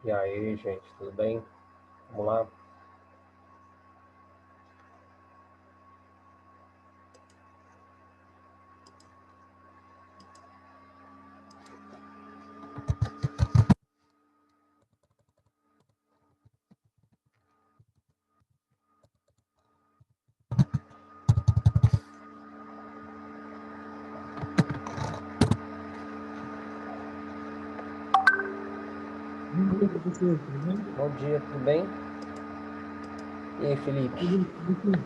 E aí, gente, tudo bem? Vamos lá? Bom dia, professor. Tudo bem? Bom dia, tudo bem? E aí, Felipe? Tudo bem.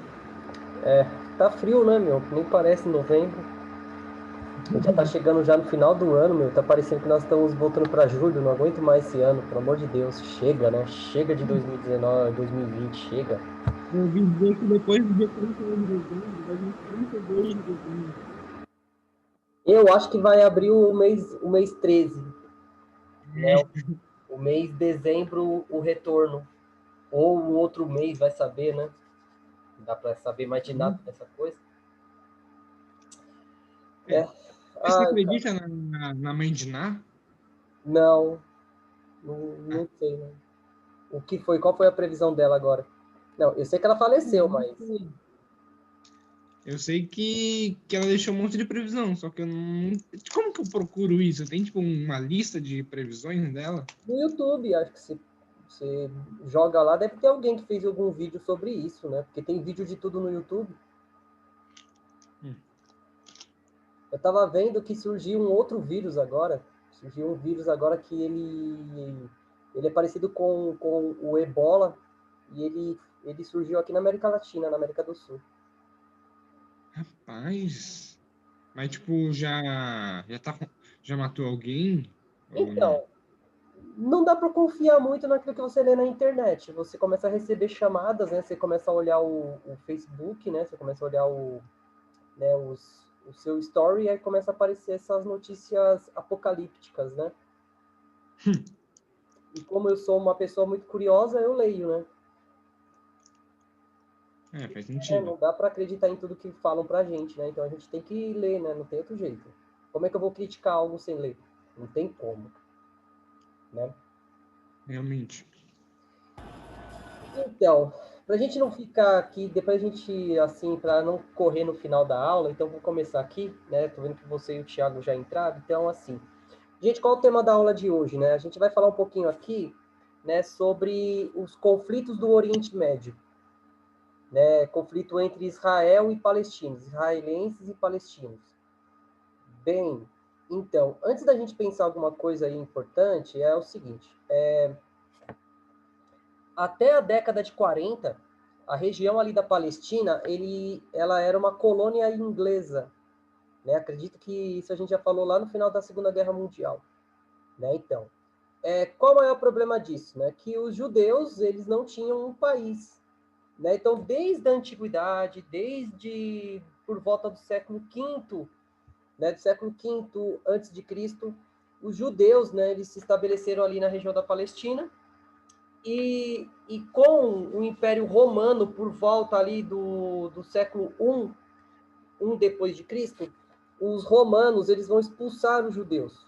Tá frio, né, meu? Nem parece novembro. A gente já tá chegando já no final do ano, meu. Tá parecendo que nós estamos voltando pra julho. Não aguento mais esse ano, pelo amor de Deus. Chega, né? Chega de 2019, 2020, chega. Eu ouvi dizer que depois do dia 31 de dezembro, vai vir 32 de dezembro. Eu acho que vai abrir o mês 13, né? O mês de dezembro, o retorno. Ou o outro mês, vai saber, né? Não dá pra saber mais de nada dessa coisa. É. É. Você Ai, cara. acredita na mãe de Ná? Não, não, Ah, não sei, né? O que foi? Qual foi a previsão dela agora? Não, eu sei que ela faleceu, não mas sei. Eu sei que ela deixou um monte de previsão, só que eu não. Como que eu procuro isso? Tem tipo uma lista de previsões dela? no YouTube, acho que se você joga lá, deve ter alguém que fez algum vídeo sobre isso, né? Porque tem vídeo de tudo no YouTube. Hum. Eu tava vendo que surgiu um outro vírus agora. Surgiu um vírus agora que ele é parecido com o Ebola e ele surgiu aqui na América Latina, na América do Sul. Rapaz. Mas tipo, já matou alguém? Ou não? Então, não dá para confiar muito naquilo que você lê na internet. Você começa a receber chamadas, né? Você começa a olhar o Facebook, né? Você começa a olhar o seu story e aí começa a aparecer essas notícias apocalípticas, né? E como eu sou uma pessoa muito curiosa, eu leio, né? É, faz sentido. Não dá para acreditar em tudo que falam pra gente, né? Então a gente tem que ler, né? Não tem outro jeito. Como é que eu vou criticar algo sem ler? Não tem como, né? Realmente. Então, para a gente não ficar aqui, depois a gente, assim, para não correr no final da aula, então vou começar aqui, né? Tô vendo que você e o Thiago já entraram, então, assim. Gente, qual é o tema da aula de hoje, né? A gente vai falar um pouquinho aqui, né, sobre os conflitos do Oriente Médio, né? Conflito entre Israel e palestinos, israelenses e palestinos. Bem, então, antes da gente pensar alguma coisa aí importante, é o seguinte: até a década de 40, a região ali da Palestina, ela era uma colônia inglesa, né? Acredito que isso a gente já falou lá no final da Segunda Guerra Mundial, né? Então, qual é o maior problema disso, né? Que os judeus, eles não tinham um país, né? Então, desde a antiguidade, desde por volta do século V, né, do século V antes de Cristo, os judeus, né, eles se estabeleceram ali na região da Palestina. E com o Império Romano, por volta ali do século I depois de Cristo, os romanos eles vão expulsar os judeus.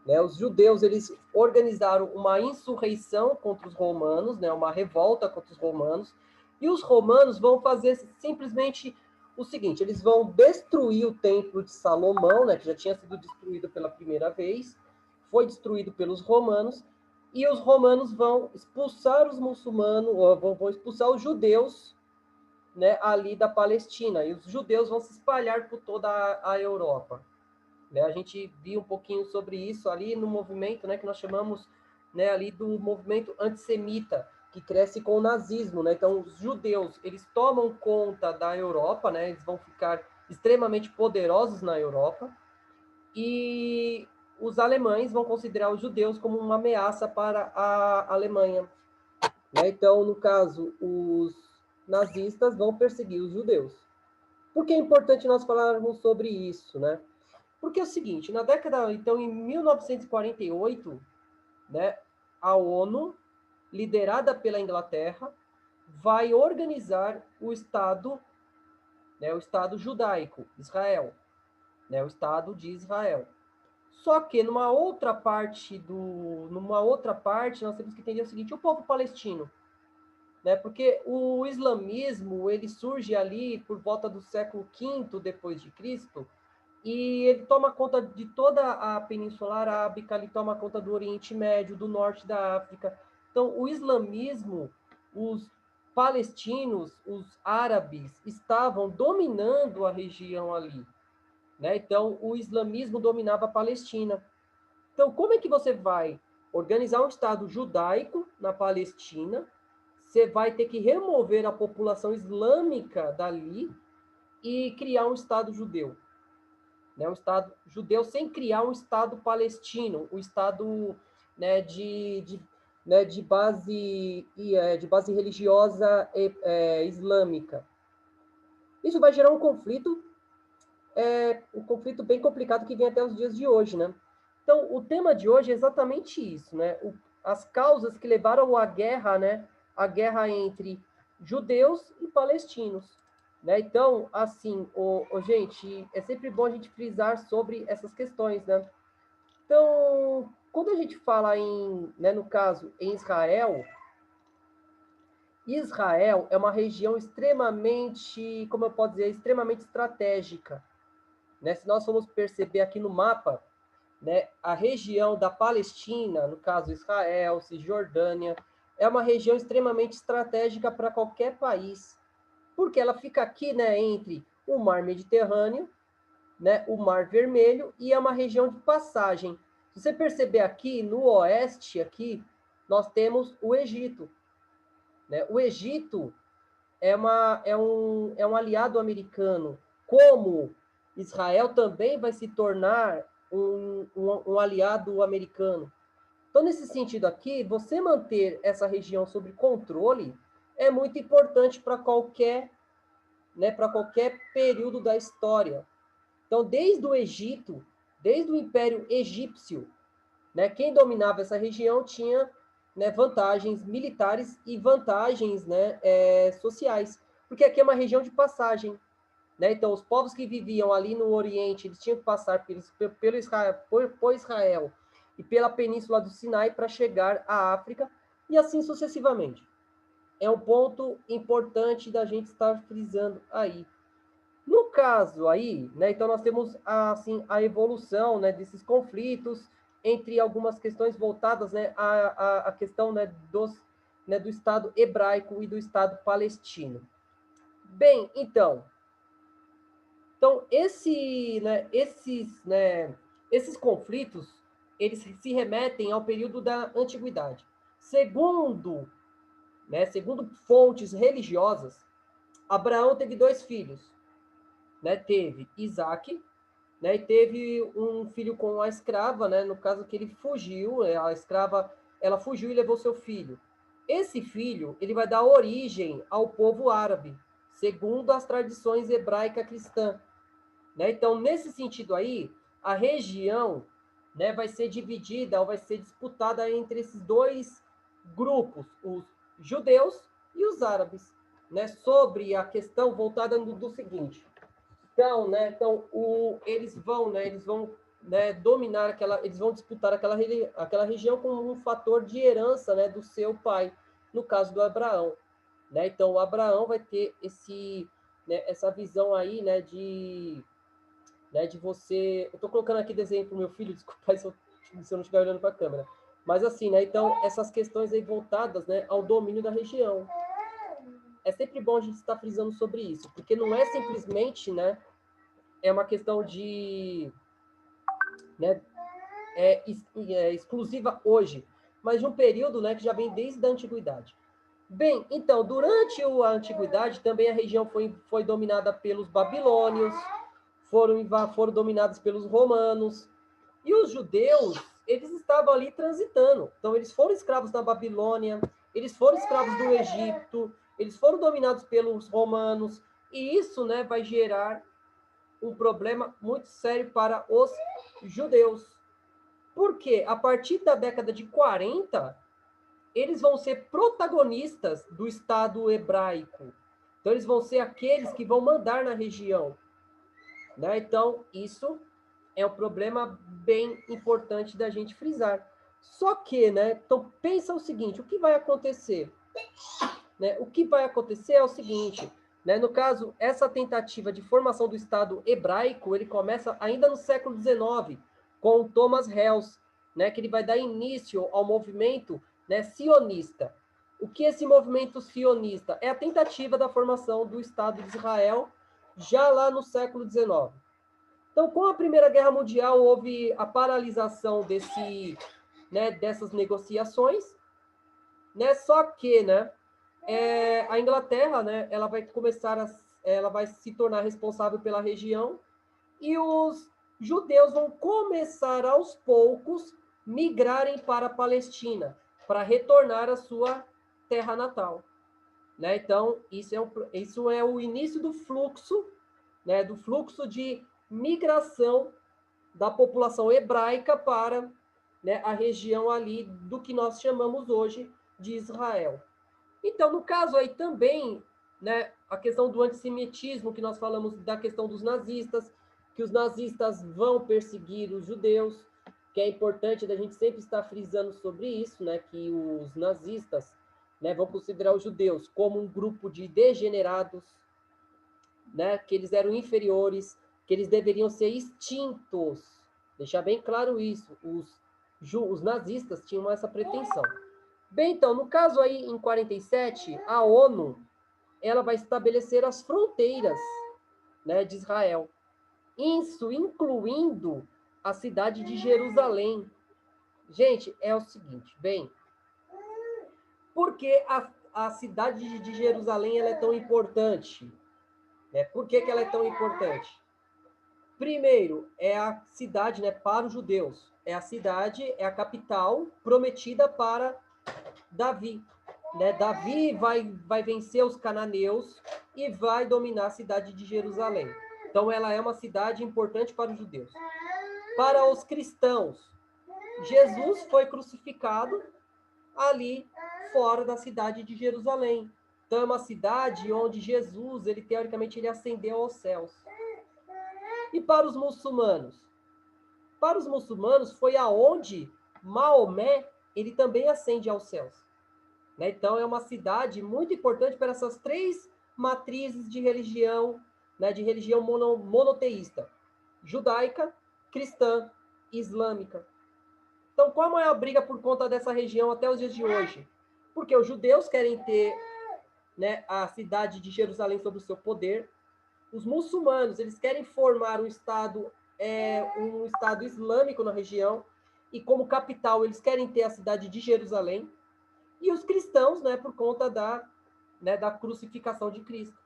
Né? Os judeus eles organizaram uma insurreição contra os romanos, né? Uma revolta contra os romanos, e os romanos vão fazer simplesmente o seguinte: eles vão destruir o templo de Salomão, né? Que já tinha sido destruído pela primeira vez, foi destruído pelos romanos, e os romanos vão expulsar os muçulmanos, ou vão expulsar os judeus, né, ali da Palestina, e os judeus vão se espalhar por toda a Europa. Né? A gente viu um pouquinho sobre isso ali no movimento, né, que nós chamamos, né, ali do movimento antissemita, que cresce com o nazismo. Né? Então, os judeus, eles tomam conta da Europa, né? Eles vão ficar extremamente poderosos na Europa, e os alemães vão considerar os judeus como uma ameaça para a Alemanha. Né? Então, no caso, os nazistas vão perseguir os judeus. Por que é importante nós falarmos sobre isso, né? Porque é o seguinte, na década, então, em 1948, né, a ONU, liderada pela Inglaterra, vai organizar o Estado judaico, Israel, né, o Estado de Israel. Só que numa outra parte nós temos que entender o seguinte: o povo palestino, né? Porque o islamismo ele surge ali por volta do século V depois de Cristo, e ele toma conta de toda a Península Arábica, ele toma conta do Oriente Médio, do norte da África. Então, o islamismo, os palestinos, os árabes, estavam dominando a região ali, né? Então, o islamismo dominava a Palestina. Então, como é que você vai organizar um Estado judaico na Palestina? Você vai ter que remover a população islâmica dali e criar um Estado judeu, né? Um Estado judeu sem criar um Estado palestino, um Estado, né, de base religiosa islâmica. Isso vai gerar um conflito bem complicado que vem até os dias de hoje, né? Então, o tema de hoje é exatamente isso, né? As causas que levaram à guerra, né? A guerra entre judeus e palestinos, né? Então, assim, gente, é sempre bom a gente frisar sobre essas questões, né? Então, quando a gente fala no caso, em Israel, Israel é uma região extremamente, como eu posso dizer, extremamente estratégica, né? Se nós formos perceber aqui no mapa, né, a região da Palestina, no caso Israel, Cisjordânia, é uma região extremamente estratégica para qualquer país, porque ela fica aqui, né, entre o Mar Mediterrâneo, né, o Mar Vermelho, e é uma região de passagem. Se você perceber aqui, no oeste, aqui, nós temos o Egito, né? O Egito é um aliado americano, como Israel também vai se tornar um aliado americano. Então, nesse sentido aqui, você manter essa região sob controle é muito importante para qualquer período da história. Então, desde o Egito, desde o Império Egípcio, né, quem dominava essa região tinha, né, vantagens militares e vantagens, né, sociais, porque aqui é uma região de passagem, né? Então, os povos que viviam ali no Oriente, eles tinham que passar por Israel e pela Península do Sinai para chegar à África, e assim sucessivamente. É um ponto importante da gente estar frisando aí. No caso aí, né, então nós temos assim, a evolução, né, desses conflitos entre algumas questões voltadas, né, à questão, né, do Estado hebraico e do Estado palestino. Bem, então esses conflitos, eles se remetem ao período da antiguidade. Segundo fontes religiosas, Abraão teve 2 filhos, né? Teve Isaac, né? E teve um filho com a escrava, né? No caso que ele fugiu, a escrava, ela fugiu e levou seu filho. Esse filho, ele vai dar origem ao povo árabe, segundo as tradições hebraica cristã, né? Então, nesse sentido aí, a região, né, vai ser dividida, ou vai ser disputada entre esses 2 grupos, os judeus e os árabes, né, sobre a questão voltada do seguinte. Então, né, eles vão dominar eles vão disputar aquela região como um fator de herança, né, do seu pai, no caso do Abraão, né? Então, o Abraão vai ter essa visão aí, né, de você... Eu estou colocando aqui desenho para o meu filho, desculpa se eu não estiver olhando para a câmera. Mas assim, né? Então, essas questões aí voltadas, né, ao domínio da região. É sempre bom a gente estar frisando sobre isso, porque não é simplesmente, né, é uma questão de... Né, exclusiva hoje, mas de um período, né, que já vem desde a antiguidade. Bem, então, durante a antiguidade, também a região foi dominada pelos babilônios, foram dominados pelos romanos, e os judeus, eles estavam ali transitando. Então, eles foram escravos da Babilônia, eles foram escravos do Egito, eles foram dominados pelos romanos, e isso, né, vai gerar um problema muito sério para os judeus. Porque a partir da década de 40, eles vão ser protagonistas do Estado hebraico. Então, eles vão ser aqueles que vão mandar na região, né? Então, isso É um problema bem importante da gente frisar. Só que, né, então pensa o seguinte, o que vai acontecer? Né? O que vai acontecer é o seguinte, né, no caso, essa tentativa de formação do Estado hebraico, ele começa ainda no século XIX, com Thomas Hales, né, que ele vai dar início ao movimento, né, sionista. O que é esse movimento sionista? É a tentativa da formação do Estado de Israel já lá no século XIX. Então, com a Primeira Guerra Mundial, houve a paralisação dessas negociações, né? Só que, né, a Inglaterra, né, ela vai se tornar responsável pela região e os judeus vão começar aos poucos migrarem para a Palestina para retornar à sua terra natal, né? Então isso é o início do fluxo, né, do fluxo de migração da população hebraica para, né, a região ali do que nós chamamos hoje de Israel. Então, no caso aí também, né, a questão do antissemitismo, que nós falamos da questão dos nazistas, que os nazistas vão perseguir os judeus, que é importante da gente sempre estar frisando sobre isso, né, que os nazistas, né, vão considerar os judeus como um grupo de degenerados, né, que eles eram inferiores, que eles deveriam ser extintos. Deixar bem claro isso. Os nazistas tinham essa pretensão. Bem, então, no caso aí, em 47, a ONU ela vai estabelecer as fronteiras, né, de Israel. Isso incluindo a cidade de Jerusalém. Gente, é o seguinte, bem, por que a cidade de Jerusalém ela é tão importante? Né? Por que ela é tão importante? Primeiro, é a cidade, né, para os judeus. É a cidade, é a capital prometida para Davi. Né? Davi vai vencer os cananeus e vai dominar a cidade de Jerusalém. Então, ela é uma cidade importante para os judeus. Para os cristãos, Jesus foi crucificado ali fora da cidade de Jerusalém. Então, é uma cidade onde Jesus, ele teoricamente, ele ascendeu aos céus. E para os muçulmanos? Para os muçulmanos, foi aonde Maomé, ele também ascende aos céus. Né? Então, é uma cidade muito importante para essas três matrizes de religião, né, de religião monoteísta: judaica, cristã e islâmica. Então, qual é a briga por conta dessa região até os dias de hoje? Porque os judeus querem ter, né, a cidade de Jerusalém sob o seu poder. Os muçulmanos, eles querem formar um estado islâmico na região, e como capital eles querem ter a cidade de Jerusalém. E os cristãos, né, por conta da crucificação de Cristo.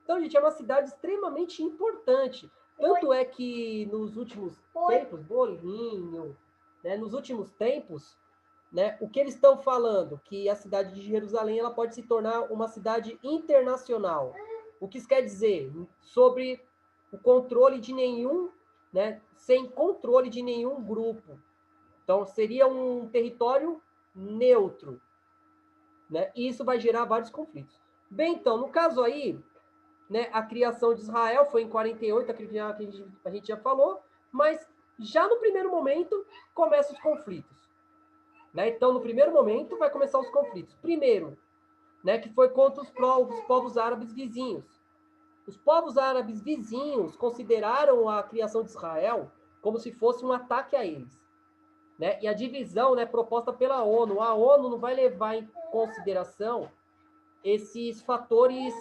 Então, gente, é uma cidade extremamente importante. Tanto é que nos últimos tempos, bolinho, né, nos últimos tempos, né, o que eles estão falando? Que a cidade de Jerusalém ela pode se tornar uma cidade internacional. O que isso quer dizer? Sobre o controle de nenhum, né, sem controle de nenhum grupo. Então, seria um território neutro. Né? E isso vai gerar vários conflitos. Bem, então, no caso aí, né, a criação de Israel foi em 48, a gente já falou, mas já no primeiro momento começam os conflitos. Né? Então, no primeiro momento, vai começar os conflitos. Primeiro, né, que foi contra os povos árabes vizinhos. Os povos árabes vizinhos consideraram a criação de Israel como se fosse um ataque a eles. Né? E a divisão, né, proposta pela ONU, a ONU não vai levar em consideração esses fatores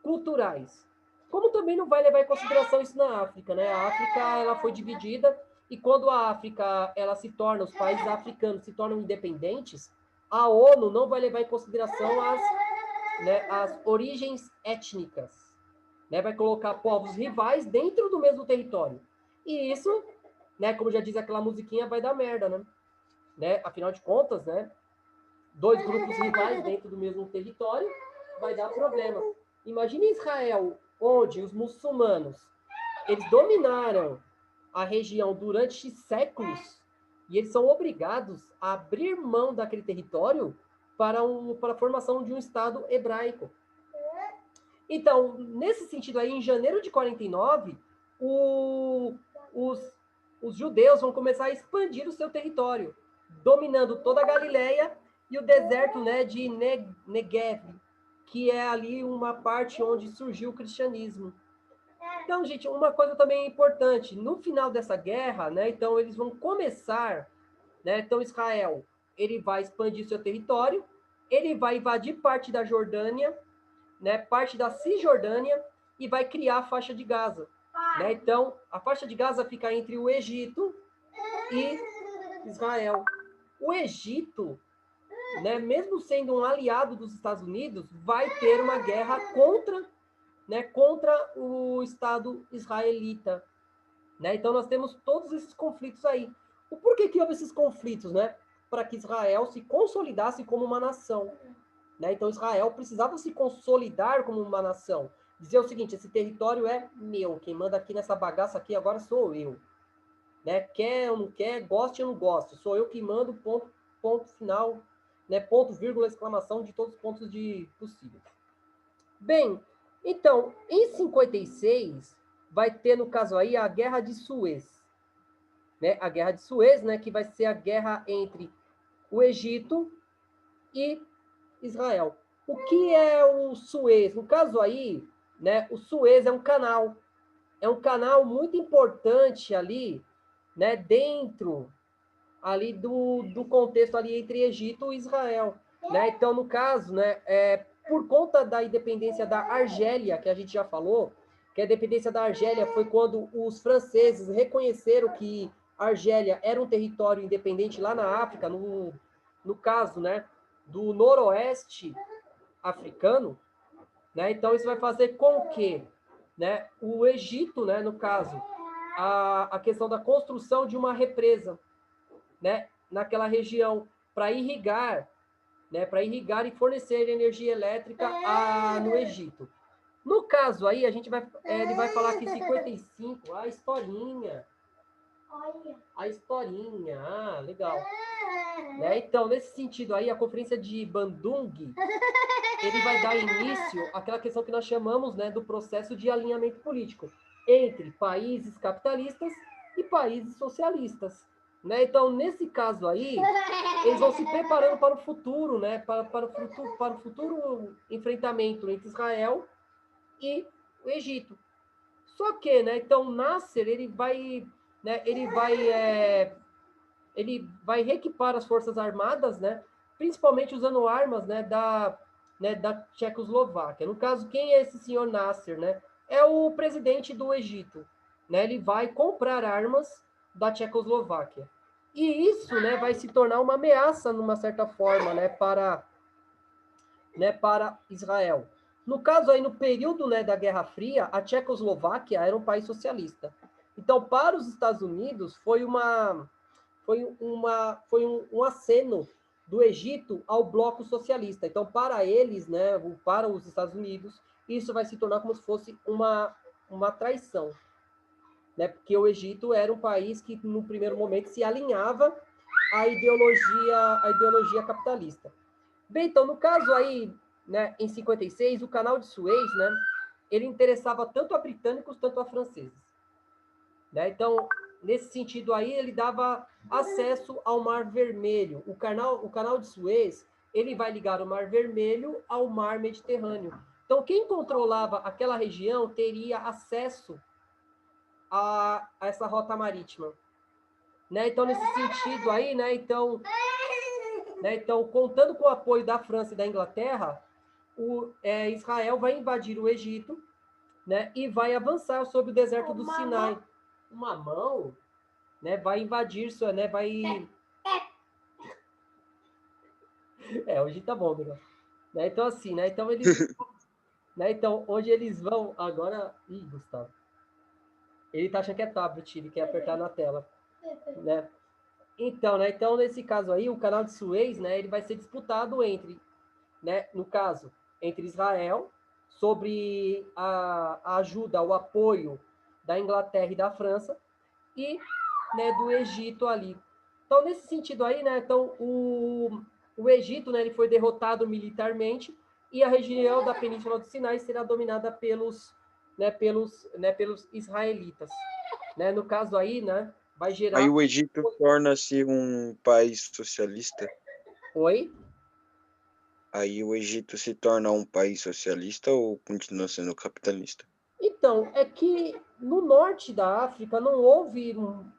culturais. Como também não vai levar em consideração isso na África, né? A África ela foi dividida e quando a África ela se torna, os países africanos se tornam independentes, a ONU não vai levar em consideração as origens étnicas, né? Vai colocar povos rivais dentro do mesmo território. E isso, né, como já diz aquela musiquinha, vai dar merda, né? Afinal de contas, né, dois grupos rivais dentro do mesmo território, vai dar problema. Imagine Israel, onde os muçulmanos eles dominaram a região durante séculos e eles são obrigados a abrir mão daquele território para a formação de um Estado hebraico. Então, nesse sentido aí, em janeiro de 49, os os judeus vão começar a expandir o seu território, dominando toda a Galileia e o deserto, né, de Negev, que é ali uma parte onde surgiu o cristianismo. Então, gente, uma coisa também importante, no final dessa guerra, né, então eles vão começar, né, então Israel, ele vai expandir seu território, ele vai invadir parte da Jordânia, né, parte da Cisjordânia, e vai criar a faixa de Gaza. Né? Então, a faixa de Gaza fica entre o Egito e Israel. O Egito, né, mesmo sendo um aliado dos Estados Unidos, vai ter uma guerra contra, né, contra o Estado israelita. Né? Então, nós temos todos esses conflitos aí. O porquê que houve esses conflitos? Né? Para que Israel se consolidasse como uma nação. Né? Então, Israel precisava se consolidar como uma nação. Dizer o seguinte, esse território é meu, quem manda aqui nessa bagaça aqui agora sou eu. Né? Quer ou não quer, goste ou não goste, sou eu que mando, ponto final, né? Ponto, vírgula, exclamação de todos os pontos de possíveis. Bem, então, em 56, vai ter, no caso aí, a Guerra de Suez. Né? A Guerra de Suez, né? Que vai ser a guerra entre o Egito e Israel. O que é o Suez? No caso aí, né, o Suez é um canal muito importante ali, né, dentro ali do contexto ali entre Egito e Israel. Né? Então, no caso, né, por conta da independência da Argélia, que a gente já falou, que a independência da Argélia foi quando os franceses reconheceram que a Argélia era um território independente lá na África, no caso, né, do noroeste africano, né? Então, isso vai fazer com que, né, o Egito, né, no caso, a questão da construção de uma represa, né, naquela região, para irrigar, né, para irrigar e fornecer energia elétrica no Egito. No caso aí, ele vai falar que 55, a historinha. A historinha, legal. Né? Então, nesse sentido aí, a conferência de Bandung, ele vai dar início àquela questão que nós chamamos, né, do processo de alinhamento político entre países capitalistas e países socialistas. Né? Então, nesse caso aí, eles vão se preparando para o futuro, né, para o futuro enfrentamento entre Israel e o Egito. Só que, né, então, Nasser, né, ele vai reequipar as forças armadas, né, principalmente usando armas, né, da Tchecoslováquia. No caso, quem é esse senhor Nasser, né? É o presidente do Egito, né? Ele vai comprar armas da Tchecoslováquia. E isso, né, vai se tornar uma ameaça, numa certa forma, né, para Israel. No caso aí, no período, né, da Guerra Fria, a Tchecoslováquia era um país socialista. Então, para os Estados Unidos, foi um aceno do Egito ao bloco socialista. Então, para eles, né, para os Estados Unidos, isso vai se tornar como se fosse uma traição. Né? Porque o Egito era um país que, no primeiro momento, se alinhava à ideologia capitalista. Bem, então, no caso aí, né, em 56, o canal de Suez, né, ele interessava tanto a britânicos, tanto a franceses. Né? Então, nesse sentido aí, ele dava acesso ao Mar Vermelho. O canal de Suez, ele vai ligar o Mar Vermelho ao Mar Mediterrâneo. Então, quem controlava aquela região teria acesso a essa rota marítima. Né? Então, nesse sentido aí, né, então, contando com o apoio da França e da Inglaterra, Israel vai invadir o Egito, né, e vai avançar sobre o deserto do Sinai. Uma mão, né, vai invadir, né, vai... hoje tá bom, Miguel. Né, então, assim, né, então eles... né, então, onde eles vão agora... Ih, Gustavo. Ele tá achando que é tablet, ele quer apertar na tela. Né? Então, né, então, nesse caso aí, o canal de Suez, né, ele vai ser disputado entre, né, no caso, entre Israel, sobre a ajuda, o apoio da Inglaterra e da França, e, né, do Egito ali. Então, nesse sentido aí, né, então, o Egito, né, ele foi derrotado militarmente, e a região da Península do Sinai será dominada pelos israelitas. Né? No caso aí, né, vai Aí gerar... o Egito torna-se um país socialista? Oi? Aí o Egito se torna um país socialista ou continua sendo capitalista? Então, é que no norte da África não houve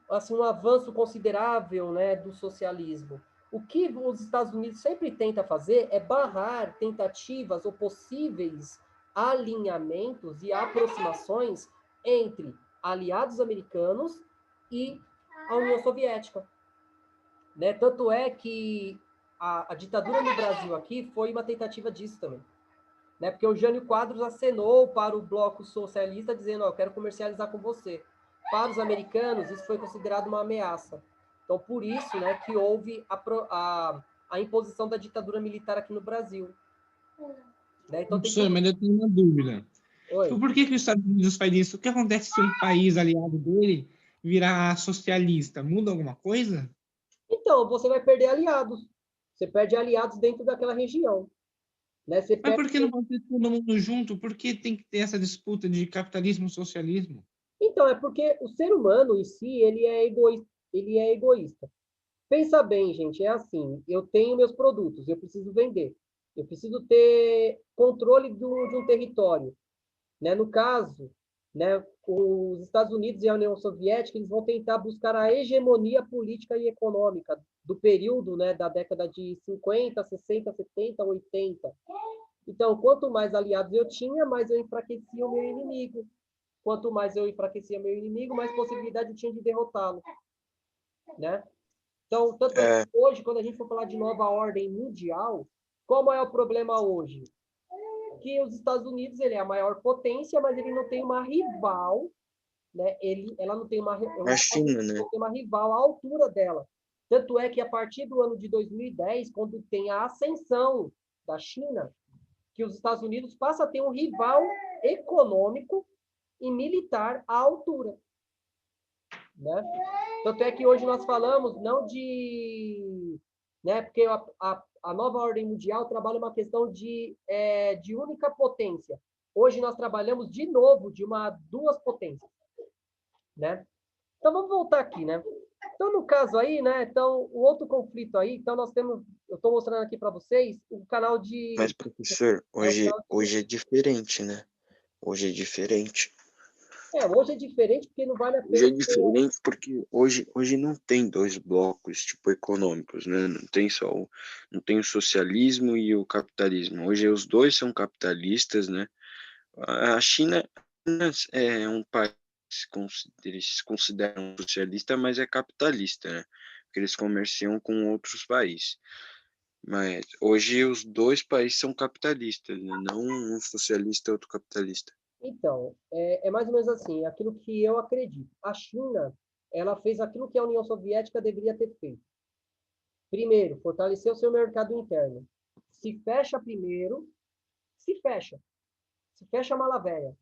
assim, um avanço considerável, né, do socialismo. O que os Estados Unidos sempre tenta fazer é barrar tentativas ou possíveis alinhamentos e aproximações entre aliados americanos e a União Soviética, né? Tanto é que a ditadura no Brasil aqui foi uma tentativa disso também, né? Porque o Jânio Quadros acenou para o bloco socialista dizendo, eu quero comercializar com você. Para os americanos, isso foi considerado uma ameaça. Então, por isso, né, que houve a imposição da ditadura militar aqui no Brasil. Né? Então, tem Professor, mas eu tenho uma dúvida. Oi. Por que os Estados Unidos faz isso? O que acontece se um país aliado dele virar socialista? Muda alguma coisa? Então, você vai perder aliados. Você perde aliados dentro daquela região. Né? Você Mas perde... por que não pode ter todo mundo junto? Por que tem que ter essa disputa de capitalismo e socialismo? Então, é porque o ser humano em si, ele é egoísta. Pensa bem, gente, é assim, eu tenho meus produtos, eu preciso vender. Eu preciso ter controle de um território. Né? No caso, né, os Estados Unidos e a União Soviética eles vão tentar buscar a hegemonia política e econômica do período, né, da década de 50, 60, 70, 80. Então, quanto mais aliados eu tinha, mais eu enfraquecia o meu inimigo. Quanto mais eu enfraquecia meu inimigo, mais possibilidade eu tinha de derrotá-lo. Né? Então, tanto é que hoje, quando a gente for falar de nova ordem mundial, qual é o problema hoje? Que os Estados Unidos ele é a maior potência, mas ele não tem uma rival, né? Ela não tem A China, né? não tem uma rival à altura dela. Tanto é que a partir do ano de 2010, quando tem a ascensão da China, que os Estados Unidos passam a ter um rival econômico e militar à altura. Né? Tanto é que hoje nós falamos não de... Né, porque a nova ordem mundial trabalha uma questão de única potência. Hoje nós trabalhamos de novo de duas potências. Né? Então vamos voltar aqui, né? Então, no caso aí, né? Então, o outro conflito aí, então nós temos... Eu estou mostrando aqui para vocês o canal de... Mas, professor, hoje é diferente, né? Hoje é diferente. Hoje é diferente porque não vale a Hoje é pena... diferente porque hoje não tem dois blocos, tipo, econômicos, né? Não tem o socialismo e o capitalismo. Hoje os dois são capitalistas, né? A China é um país, eles se consideram socialista, mas é capitalista, né? Porque eles comerciam com outros países. Mas hoje os dois países são capitalistas, né? Não um socialista e outro capitalista. Então, é mais ou menos assim, aquilo que eu acredito. A China, ela fez aquilo que a União Soviética deveria ter feito. Primeiro, fortalecer o seu mercado interno. Se fecha primeiro, se fecha. Se fecha a mala velha.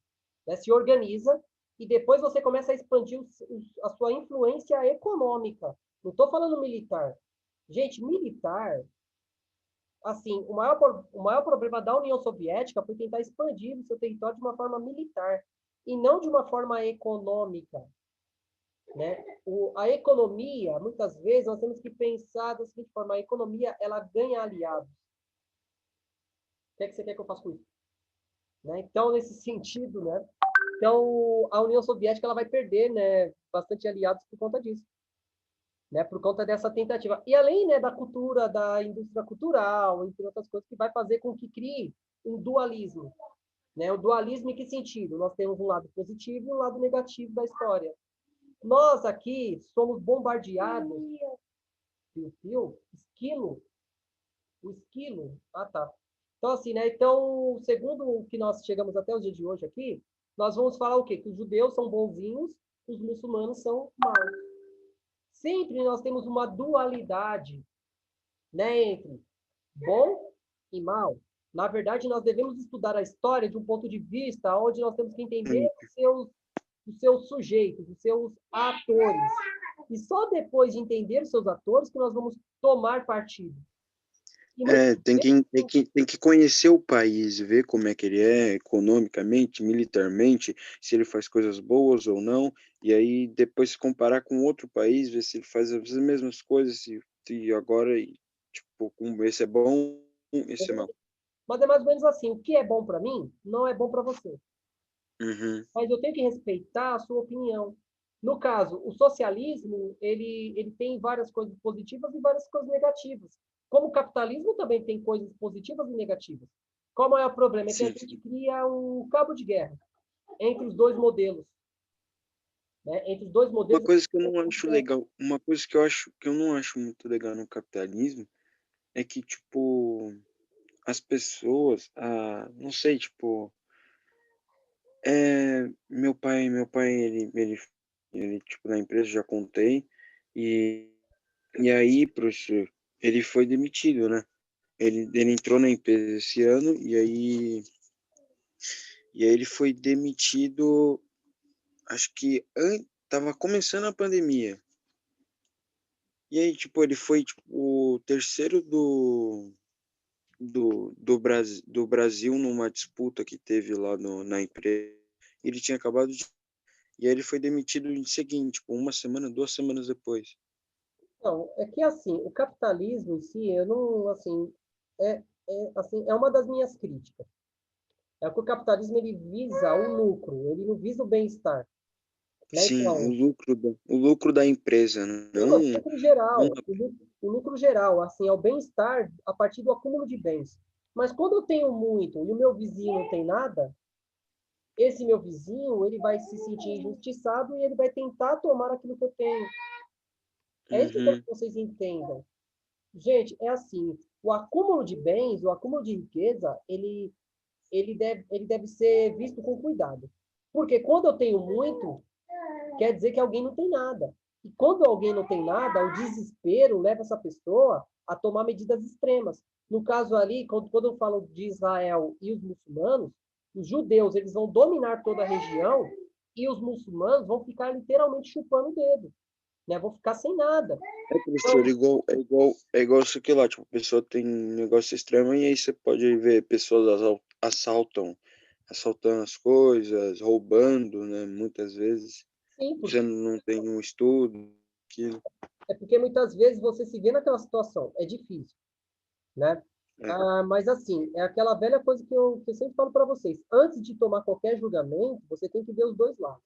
Né? Se organiza e depois você começa a expandir a sua influência econômica. Não estou falando militar. Gente, militar, assim, o maior problema da União Soviética foi tentar expandir o seu território de uma forma militar e não de uma forma econômica. Né? A economia, muitas vezes, nós temos que pensar da seguinte forma, a economia, ela ganha aliados. O que é que você quer que eu faça com isso? Né? Então, nesse sentido, né? Então, a União Soviética ela vai perder, né, bastante aliados por conta disso. Né, por conta dessa tentativa. E além, né, da cultura, da indústria cultural, entre outras coisas, que vai fazer com que crie um dualismo. Né? O dualismo em que sentido? Nós temos um lado positivo e um lado negativo da história. Nós aqui somos bombardeados... Esquilo? O esquilo? Ah, tá. Então, assim, né? Então, segundo o que nós chegamos até o dia de hoje aqui, nós vamos falar o quê? Que os judeus são bonzinhos, os muçulmanos são maus. Sempre nós temos uma dualidade, né, entre bom e mal. Na verdade, nós devemos estudar a história de um ponto de vista onde nós temos que entender os seus sujeitos, os seus atores. E só depois de entender os seus atores que nós vamos tomar partido. E muitas Tem que conhecer o país, ver como é que ele é economicamente, militarmente, se ele faz coisas boas ou não, e aí depois se comparar com outro país, ver se ele faz as mesmas coisas, se agora, tipo, esse é bom, esse é mau. Mas é mais ou menos assim, o que é bom para mim, não é bom para você. Uhum. Mas eu tenho que respeitar a sua opinião. No caso, o socialismo, ele tem várias coisas positivas e várias coisas negativas. Como o capitalismo também tem coisas positivas e negativas. Qual o maior problema? É que a Sim. gente cria um cabo de guerra entre os dois modelos. Né? Entre os dois Uma modelos. coisa que eu não acho legal, uma coisa que eu não acho muito legal no capitalismo é que, tipo, as pessoas, não sei, tipo, meu pai, ele, tipo, na empresa, já contei, e, e aí, professor, ele foi demitido, né? Ele entrou na empresa esse ano, e aí ele foi demitido, acho que tava começando a pandemia. E aí, tipo, ele foi, tipo, o terceiro do Brasil numa disputa que teve lá na empresa. Ele tinha acabado de. E aí ele foi demitido em seguinte, tipo, uma semana, 2 semanas depois. Não, é que assim, o capitalismo em si, eu não, assim, assim, é uma das minhas críticas. É que o capitalismo ele visa o lucro, ele não visa o bem-estar. Né? Sim, Então, o lucro da empresa, sim, não, o lucro não. geral, o lucro geral, assim, é o bem-estar a partir do acúmulo de bens. Mas quando eu tenho muito e o meu vizinho não tem nada, esse meu vizinho, ele vai se sentir injustiçado e ele vai tentar tomar aquilo que eu tenho. É isso que eu quero Uhum, que vocês entendam. Gente, é assim, o acúmulo de bens, o acúmulo de riqueza, ele deve ser visto com cuidado. Porque quando eu tenho muito, quer dizer que alguém não tem nada. E quando alguém não tem nada, o desespero leva essa pessoa a tomar medidas extremas. No caso ali, quando eu falo de Israel e os muçulmanos, os judeus eles vão dominar toda a região e os muçulmanos vão ficar literalmente chupando o dedo, né? Vão ficar sem nada. professor, Então, é igual isso aqui lá, tipo, a pessoa tem um negócio extremo e aí você pode ver pessoas assaltando as coisas, roubando, né, muitas vezes. sim, Você não tem um estudo, aquilo. é porque muitas vezes você se vê naquela situação. É difícil, né? É, Mas assim, é aquela velha coisa que eu sempre falo para vocês. Antes de tomar qualquer julgamento, você tem que ver os dois lados.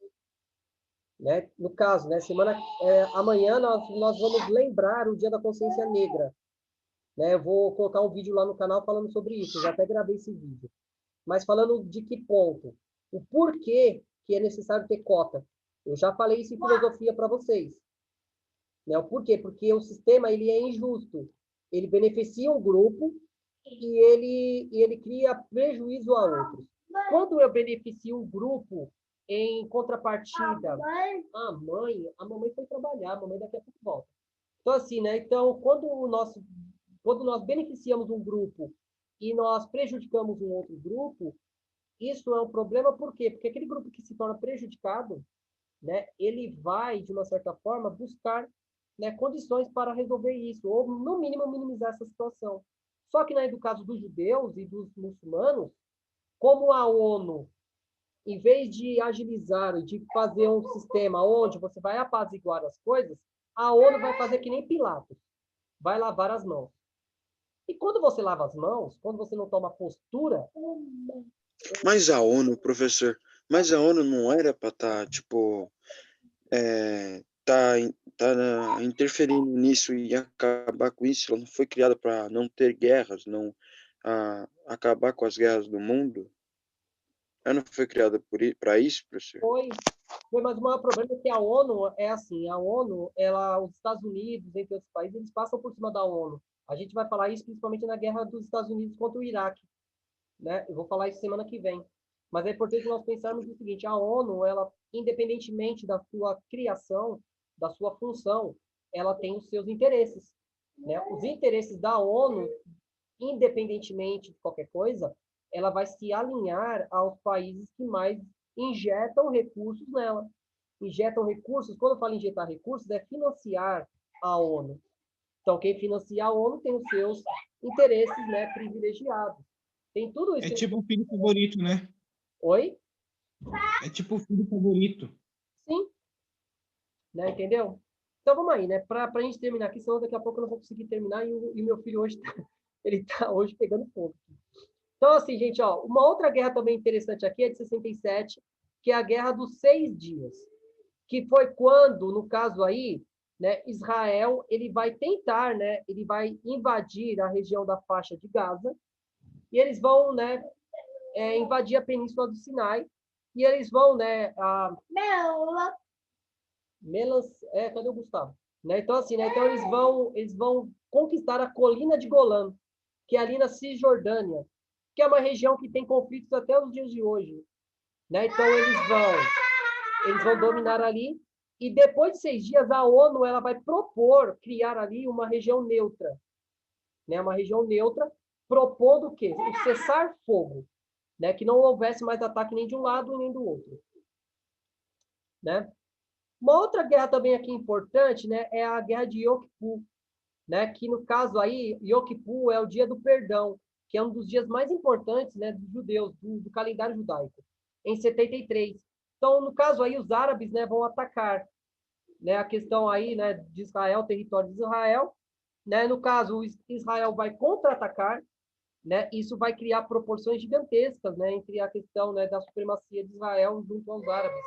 Né? No caso, né, amanhã nós vamos lembrar o Dia da Consciência Negra. Né? Eu vou colocar um vídeo lá no canal falando sobre isso. Eu já até gravei esse vídeo. Mas falando de que ponto? O porquê que é necessário ter cota. Eu já falei isso em filosofia para vocês. Né? O porquê? Porque o sistema ele é injusto. Ele beneficia um grupo e ele cria prejuízo a outros. Quando eu beneficio um grupo em contrapartida, a mamãe foi trabalhar, a mamãe daqui a pouco volta. Então, assim, né? Então, quando nós beneficiamos um grupo e nós prejudicamos um outro grupo, isso é um problema, por quê? Porque aquele grupo que se torna prejudicado, né, ele vai, de uma certa forma, buscar, né, condições para resolver isso, ou, no mínimo, minimizar essa situação. Só que, né, no caso dos judeus e dos muçulmanos, como a ONU, em vez de agilizar e de fazer um sistema onde você vai apaziguar as coisas, a ONU vai fazer que nem Pilatos, vai lavar as mãos. E quando você lava as mãos, quando você não toma postura, mas a ONU, professor, mas a ONU não era para estar, tipo, interferindo nisso e acabar com isso. Ela não foi criada para não ter guerras, não acabar com as guerras do mundo. Ela não foi criada para isso, professor? foi, mas o maior problema é que a ONU é assim, a ONU, os Estados Unidos, entre outros países, eles passam por cima da ONU. A gente vai falar isso principalmente na guerra dos Estados Unidos contra o Iraque, né? Eu vou falar isso semana que vem. Mas é importante nós pensarmos o seguinte, a ONU, ela, independentemente da sua criação, da sua função, ela tem os seus interesses, né? Os interesses da ONU, independentemente de qualquer coisa, ela vai se alinhar aos países que mais injetam recursos nela. Injetam recursos, quando eu falo injetar recursos, é financiar a ONU. Então, quem financia a ONU tem interesses, né, privilegiados. Tem tudo isso. É tipo o filho favorito, né? Oi? É tipo o filho favorito. Sim. Né, entendeu? Então vamos aí, né? Para a gente terminar aqui, senão daqui a pouco eu não vou conseguir terminar e meu filho hoje ele tá hoje pegando fogo. Então, assim, gente, ó, uma outra guerra também interessante aqui é de 67, que é a Guerra dos 6 Dias, que foi quando, no caso aí, né, Israel ele vai tentar, né, ele vai invadir a região da faixa de Gaza e eles vão, né, invadir a Península do Sinai e eles vão, né, cadê o Gustavo? Né? Então, assim, né? Então eles vão conquistar a colina de Golã, que é ali na Cisjordânia, que é uma região que tem conflitos até os dias de hoje. Né? Então, eles vão dominar ali, e depois de 6 dias, a ONU ela vai propor criar ali uma região neutra. Né? Uma região neutra, propondo o quê? O cessar-fogo. Né? Que não houvesse mais ataque nem de um lado nem do outro. Né? Uma outra guerra também aqui importante, né, é a guerra de Yom Kippur, né, que no caso aí, Yom Kippur é o dia do perdão, que é um dos dias mais importantes, né, dos judeus, do calendário judaico, em 73. Então, no caso aí, os árabes, né, vão atacar, né, a questão aí, né, de Israel, território de Israel, né, no caso, Israel vai contra-atacar, né, isso vai criar proporções gigantescas, né, entre a questão, né, da supremacia de Israel junto aos árabes.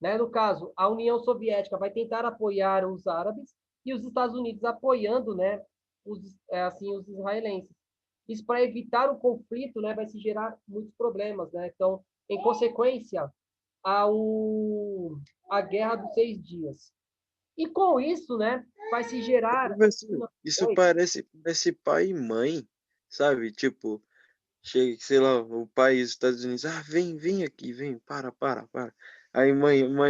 Né? No caso, a União Soviética vai tentar apoiar os árabes e os Estados Unidos apoiando, né, os israelenses. Isso para evitar o conflito, né, vai se gerar muitos problemas, né? Então, em consequência, a Guerra dos 6 Dias. E com isso, né, vai se gerar... Professor, isso Oi? parece pai e mãe, sabe? Tipo, chega, sei lá, o pai dos Estados Unidos, vem aqui, vem, para. Aí mãe o-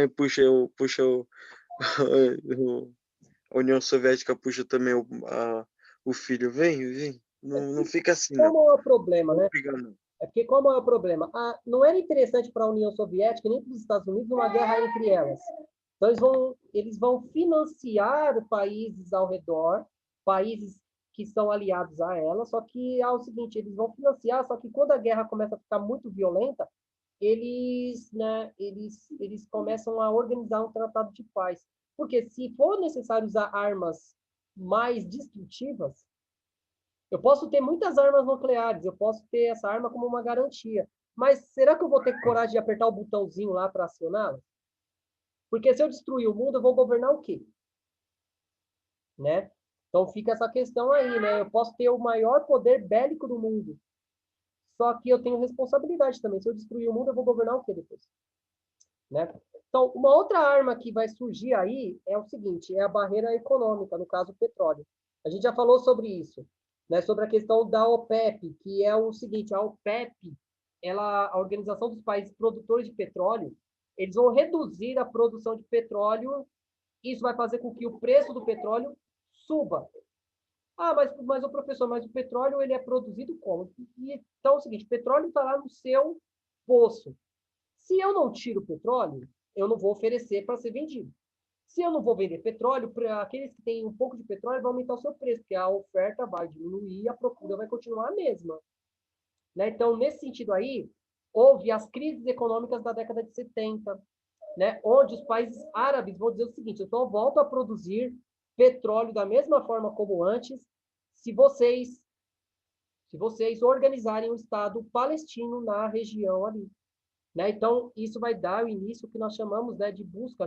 a União Soviética puxa também o filho, vem. Não fica assim, não. Como é o problema, Não né? briga, não. É porque como é o problema? Não era interessante para a União Soviética nem para os Estados Unidos uma guerra entre elas. Então eles vão financiar países ao redor, países que são aliados a ela, só que é o seguinte, eles vão financiar, só que quando a guerra começa a ficar muito violenta, eles começam a organizar um tratado de paz. Porque se for necessário usar armas mais destrutivas, eu posso ter muitas armas nucleares, eu posso ter essa arma como uma garantia. Mas será que eu vou ter coragem de apertar o botãozinho lá para acioná-la? Porque se eu destruir o mundo, eu vou governar o quê? Né? Então fica essa questão aí, né? Eu posso ter o maior poder bélico do mundo. Só que eu tenho responsabilidade também. Se eu destruir o mundo, eu vou governar o quê depois? Né? Então, uma outra arma que vai surgir aí é o seguinte, é a barreira econômica, no caso, o petróleo. A gente já falou sobre isso, né? Sobre a questão da OPEP, que é o seguinte, a OPEP, a Organização dos Países Produtores de Petróleo, eles vão reduzir a produção de petróleo, isso vai fazer com que o preço do petróleo suba. Mas o professor, mas o petróleo ele é produzido como? Então é o seguinte, o petróleo está lá no seu poço. Se eu não tiro o petróleo, eu não vou oferecer para ser vendido. Se eu não vou vender petróleo, para aqueles que têm um pouco de petróleo, vai aumentar o seu preço, porque a oferta vai diminuir e a procura vai continuar a mesma. Né? Então, nesse sentido aí, houve as crises econômicas da década de 70, né? Onde os países árabes vão dizer o seguinte, então eu volto a produzir petróleo da mesma forma como antes, se vocês organizarem um Estado palestino na região ali. Né? Então, isso vai dar o início que nós chamamos, né, de busca,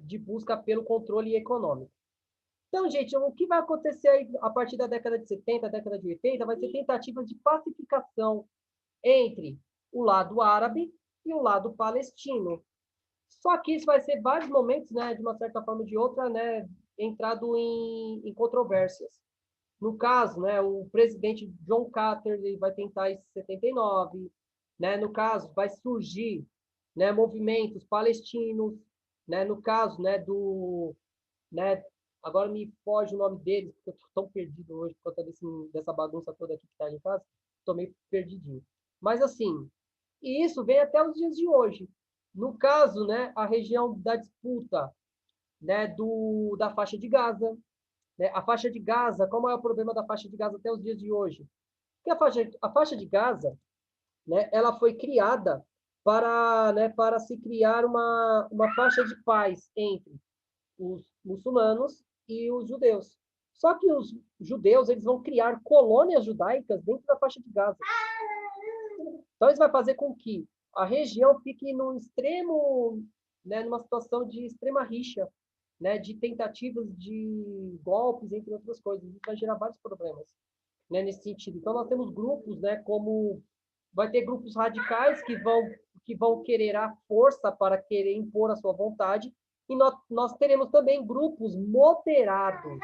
de busca pelo controle econômico. Então, gente, o que vai acontecer aí, a partir da década de 70, década de 80, vai ser tentativas de pacificação entre o lado árabe e o lado palestino. Só que isso vai ser vários momentos, né, de uma certa forma ou de outra, né, entrado em controvérsias. No caso, né, o presidente John Carter ele vai tentar isso em 79, né? No caso, vai surgir, né, movimentos palestinos, né? No caso, né, agora me foge o nome deles, porque eu estou tão perdido hoje por conta dessa bagunça toda aqui que está em casa, estou meio perdidinho. Mas assim, e isso vem até os dias de hoje. No caso, né, a região da disputa, né, da faixa de Gaza, Né? A faixa de Gaza, como é o problema da faixa de Gaza até os dias de hoje? Porque a faixa de Gaza, né, ela foi criada para, né, para se criar uma faixa de paz entre os muçulmanos e os judeus. Só que os judeus, eles vão criar colônias judaicas dentro da faixa de Gaza. Então, isso vai fazer com que a região fique num extremo, né, numa situação de extrema rixa, né, de tentativas de golpes, entre outras coisas. Isso vai gerar vários problemas, né, nesse sentido. Então, nós temos grupos, né, como vai ter grupos radicais que vão querer a força para querer impor a sua vontade, e nós teremos também grupos moderados,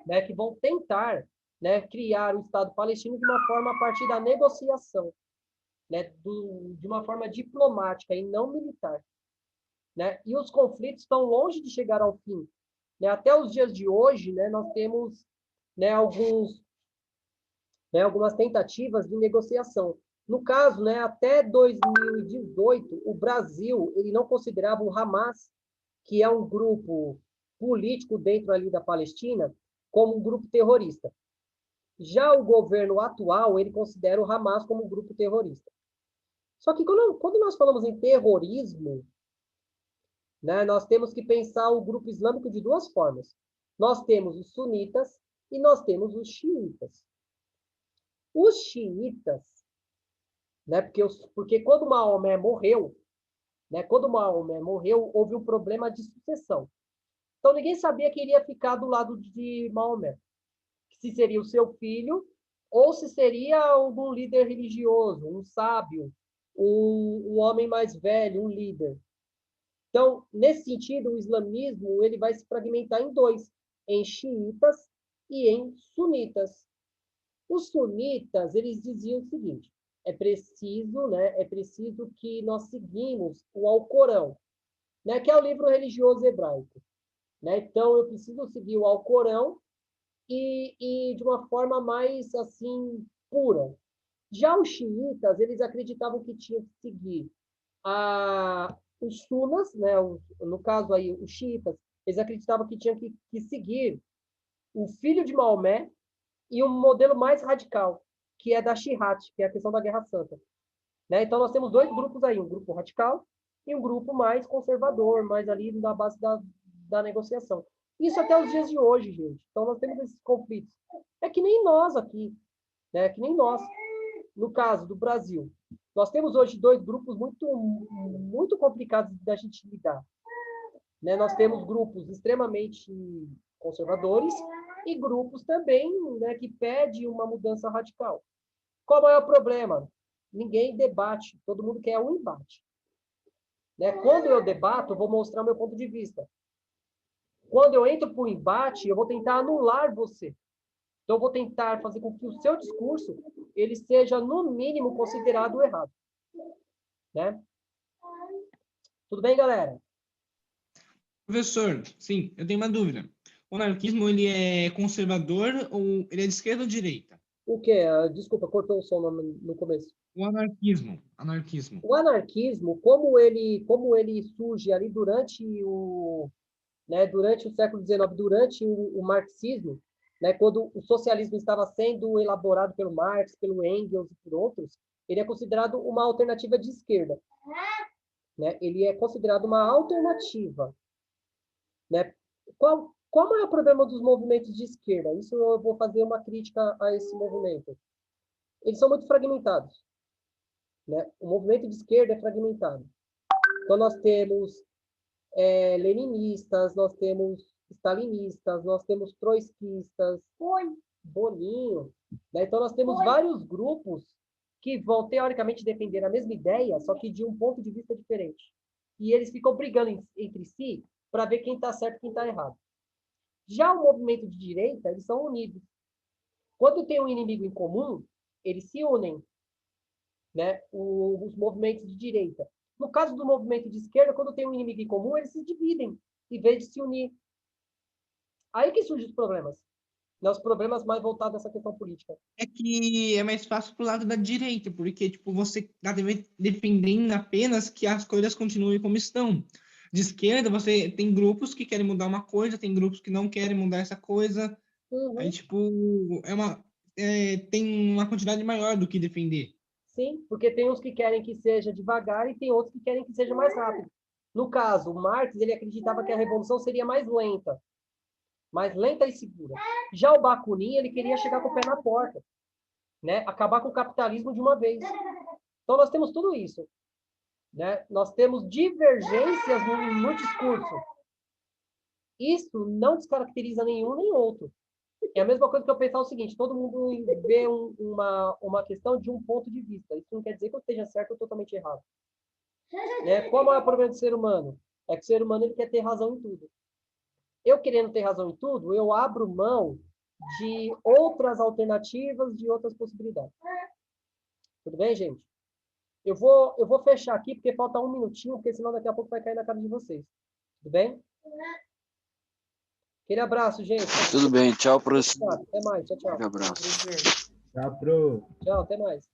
né, que vão tentar, né, criar o Estado palestino de uma forma a partir da negociação, né, de uma forma diplomática e não militar. Né? E os conflitos estão longe de chegar ao fim. Né? Até os dias de hoje, né, nós temos, né, algumas tentativas de negociação. No caso, né, até 2018, o Brasil ele não considerava o Hamas, que é um grupo político dentro ali da Palestina, como um grupo terrorista. Já o governo atual, ele considera o Hamas como um grupo terrorista. Só que quando nós falamos em terrorismo, né, nós temos que pensar o grupo islâmico de duas formas. Nós temos os sunitas e nós temos os xiitas. Os xiitas, né, porque quando Maomé morreu, né, houve um problema de sucessão. Então ninguém sabia que iria ficar do lado de Maomé. Se seria o seu filho ou se seria algum líder religioso, um sábio, um homem mais velho, um líder. Então, nesse sentido, o islamismo ele vai se fragmentar em dois, em xiitas e em sunitas. Os sunitas, eles diziam o seguinte, é preciso que nós seguimos o Alcorão, né, que é o livro religioso hebraico. Né? Então, eu preciso seguir o Alcorão e de uma forma mais, assim, pura. Já os xiitas, eles acreditavam que tinha que seguir os sunas, né, no caso aí, os xiitas, eles acreditavam que tinham que seguir o filho de Maomé e um modelo mais radical, que é da Shihat, que é a questão da Guerra Santa. Né? Então, nós temos dois grupos aí, um grupo radical e um grupo mais conservador, mais ali na base da negociação. Isso até os dias de hoje, gente. Então, nós temos esses conflitos. É que nem nós aqui, né? Que nem nós. No caso do Brasil, nós temos hoje dois grupos muito complicados da gente lidar. Né? Nós temos grupos extremamente conservadores e grupos também, né, que pedem uma mudança radical. Qual é o problema? Ninguém debate, todo mundo quer um embate. Né? Quando eu debato, eu vou mostrar meu ponto de vista. Quando eu entro para o embate, eu vou tentar anular você. Então, eu vou tentar fazer com que o seu discurso ele seja, no mínimo, considerado errado. Né? Tudo bem, galera? Professor, sim, eu tenho uma dúvida. O anarquismo, ele é conservador ou ele é de esquerda ou direita? O quê? Desculpa, cortou o som no começo. O anarquismo. O anarquismo, como ele surge ali durante o século XIX, durante o marxismo, né, quando o socialismo estava sendo elaborado pelo Marx, pelo Engels e por outros, ele é considerado uma alternativa de esquerda. Né? Ele é considerado uma alternativa. Né? Qual é o problema dos movimentos de esquerda? Isso eu vou fazer uma crítica a esse movimento. Eles são muito fragmentados. Né? O movimento de esquerda é fragmentado. Então, nós temos leninistas, nós temos stalinistas, nós temos trotskistas, Bolinho. Né? Então, nós temos vários grupos que vão, teoricamente, defender a mesma ideia, só que de um ponto de vista diferente. E eles ficam brigando entre si para ver quem está certo e quem está errado. Já o movimento de direita, eles são unidos. Quando tem um inimigo em comum, eles se unem. Né? Os movimentos de direita. No caso do movimento de esquerda, quando tem um inimigo em comum, eles se dividem, em vez de se unir. Aí que surgem os problemas. Né? Os problemas mais voltados a essa questão política. É que é mais fácil pro lado da direita, porque tipo, você está defendendo apenas que as coisas continuem como estão. de esquerda, você tem grupos que querem mudar uma coisa, tem grupos que não querem mudar essa coisa. Aí, tipo, tem uma quantidade maior do que defender. Sim, porque tem uns que querem que seja devagar e tem outros que querem que seja mais rápido. No caso, o Marx, ele acreditava que a revolução seria mais lenta e segura. Já o Bakunin, ele queria chegar com o pé na porta, né? Acabar com o capitalismo de uma vez. Então, nós temos tudo isso, né? Nós temos divergências no discurso. Isso não descaracteriza nenhum nem outro. É a mesma coisa que eu pensar o seguinte, todo mundo vê uma questão de um ponto de vista. Isso não quer dizer que eu esteja certo ou totalmente errado. Né? Qual é o problema do ser humano? É que o ser humano ele quer ter razão em tudo. Eu querendo ter razão em tudo, eu abro mão de outras alternativas, de outras possibilidades. Tudo bem, gente? Eu vou fechar aqui, porque falta um minutinho, porque senão daqui a pouco vai cair na cara de vocês. Tudo bem? Aquele abraço, gente. Tudo bem, tchau, professor. Até mais, tchau, tchau. Um abraço. Tchau, pro. Tchau, até mais.